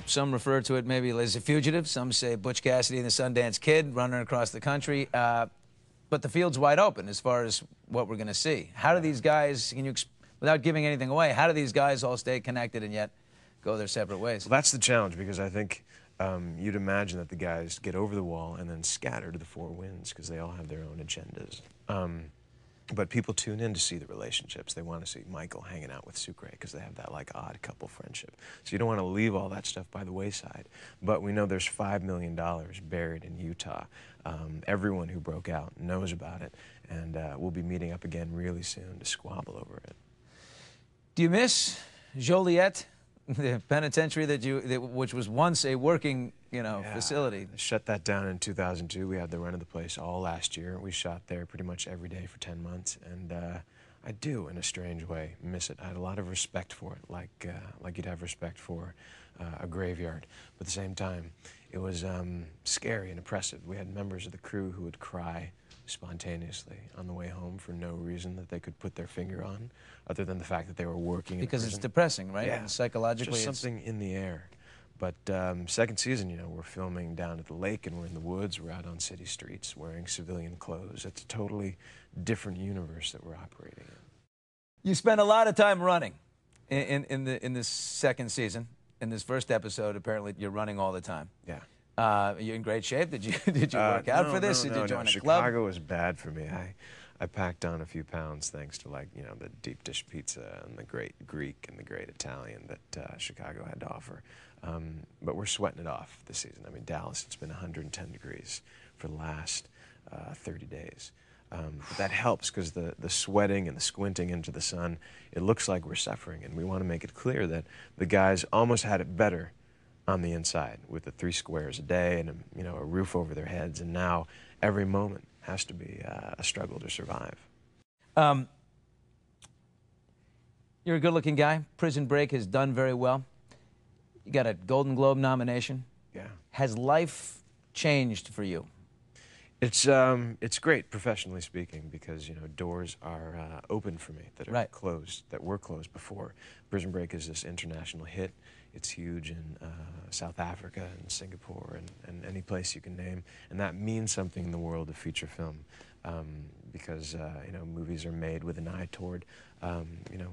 Some refer to it maybe as a fugitive. Some say Butch Cassidy and the Sundance Kid running across the country. But the field's wide open as far as what we're going to see. How do these guys, without giving anything away, how do these guys all stay connected and yet go their separate ways? Well, that's the challenge, because I think you'd imagine that the guys get over the wall and then scatter to the four winds because they all have their own agendas. But people tune in to see the relationships. They want to see Michael hanging out with Sucre because they have that like odd couple friendship. So you don't want to leave all that stuff by the wayside. But we know there's $5 million buried in Utah. Everyone who broke out knows about it, and we'll be meeting up again really soon to squabble over it. Do you miss Joliet, the penitentiary which was once a working, facility? I shut that down in 2002. We had the run of the place all last year. We shot there pretty much every day for 10 months, and I do, in a strange way, miss it. I had a lot of respect for it, like you'd have respect for a graveyard. But at the same time, it was scary and oppressive. We had members of the crew who would cry spontaneously on the way home for no reason that they could put their finger on, other than the fact that they were working in because prison. It's depressing, right? Yeah. And psychologically, just something in the air. But second season, we're filming down at the lake and we're in the woods. We're out on city streets wearing civilian clothes. It's a totally different universe that we're operating in. You spent a lot of time running in this second season. In this first episode, apparently you're running all the time. Yeah. Are you in great shape? Did you work out for this? Did you join a club? Chicago was bad for me. I packed on a few pounds thanks to the deep dish pizza and the great Greek and the great Italian that Chicago had to offer. But we're sweating it off this season. I mean, Dallas, it's been 110 degrees for the last 30 days. But that helps because the sweating and the squinting into the sun, it looks like we're suffering, and we want to make it clear that the guys almost had it better on the inside with the 3 squares a day and a roof over their heads, and now every moment has to be a struggle to survive. You're a good-looking guy. Prison Break has done very well. You got a Golden Globe nomination. Yeah. Has life changed for you? It's great, professionally speaking, because doors are open for me that are closed, that were closed before. Prison Break is this international hit. It's huge in South Africa and Singapore and any place you can name, and that means something in the world of feature film, because movies are made with an eye toward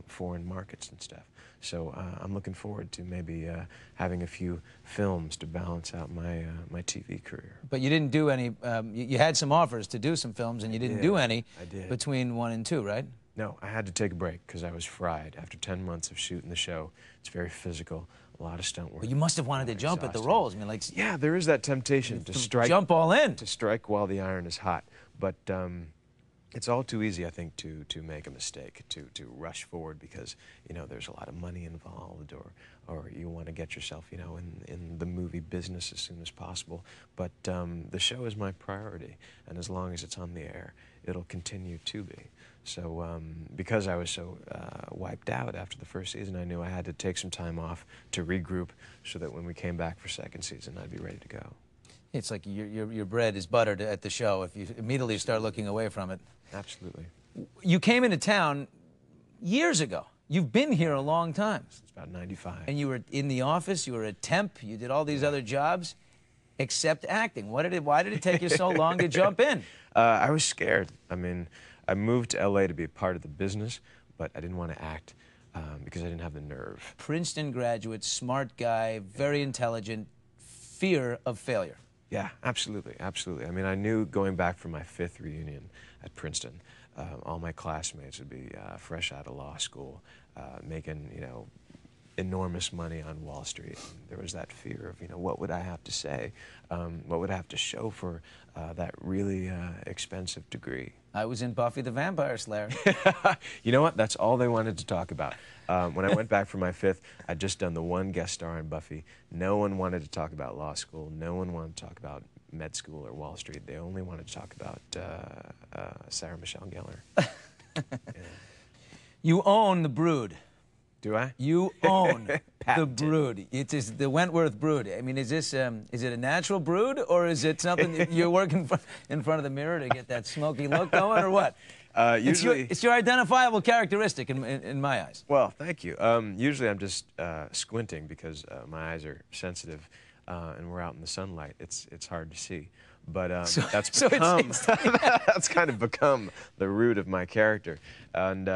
foreign markets and stuff. So I'm looking forward to maybe having a few films to balance out my TV career. But you didn't do any. You had some offers to do some films, and you didn't do any between 1 and 2, right? No, I had to take a break because I was fried after 10 months of shooting the show. It's very physical, a lot of stunt work. But you must have wanted to jump at the roles. I mean, yeah, there is that temptation to strike. Jump all in. To strike while the iron is hot. But it's all too easy, I think, to make a mistake, to rush forward because, there's a lot of money involved, or you want to get yourself, in the movie business as soon as possible. But the show is my priority, and as long as it's on the air, it'll continue to be. So because I was so wiped out after the first season, I knew I had to take some time off to regroup so that when we came back for second season, I'd be ready to go. It's like your bread is buttered at the show if you immediately start looking away from it. Absolutely. You came into town years ago. You've been here a long time. It's about 95. And you were in the office, you were a temp, you did all these other jobs, except acting. Why did it take you so long to jump in? I was scared. I mean, I moved to LA to be a part of the business, but I didn't want to act because I didn't have the nerve. Princeton graduate, smart guy, very intelligent, fear of failure. Yeah, absolutely, absolutely. I mean, I knew going back for my 5th reunion at Princeton, all my classmates would be fresh out of law school, making, enormous money on Wall Street. And there was that fear of, what would I have to say? What would I have to show for that really expensive degree? I was in Buffy the Vampire Slayer. You know what? That's all they wanted to talk about. When I went back for my 5th, I'd just done the 1 guest star in Buffy. No one wanted to talk about law school. No one wanted to talk about med school or Wall Street. They only wanted to talk about Sarah Michelle Gellar. Yeah. You own the Brood. Do I? You own the Brood. It is the Wentworth Brood. I mean, is it a natural brood, or is it something that you're working in front of the mirror to get that smoky look going, or what? Usually, it's your identifiable characteristic in my eyes. well, thank you. Usually I'm just squinting because my eyes are sensitive, and we're out in the sunlight. It's hard to see. But that's become that's kind of become the root of my character. And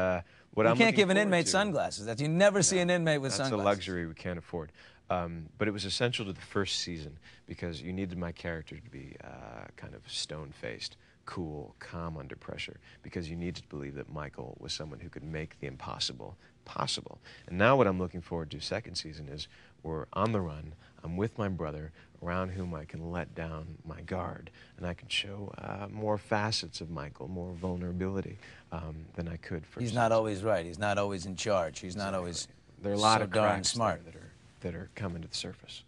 what You can't give an inmate sunglasses. You never see an inmate with that's sunglasses. a luxury we can't afford. But it was essential to the first season because you needed my character to be kind of stone-faced, cool, calm under pressure, because you needed to believe that Michael was someone who could make the impossible possible. And now what I'm looking forward to second season is we're on the run. I'm with my brother, around whom I can let down my guard, and I can show more facets of Michael, more vulnerability than I could for. He's not always right. He's not always in charge. He's not always There are a lot so of darn cracks smart. there that are coming to the surface.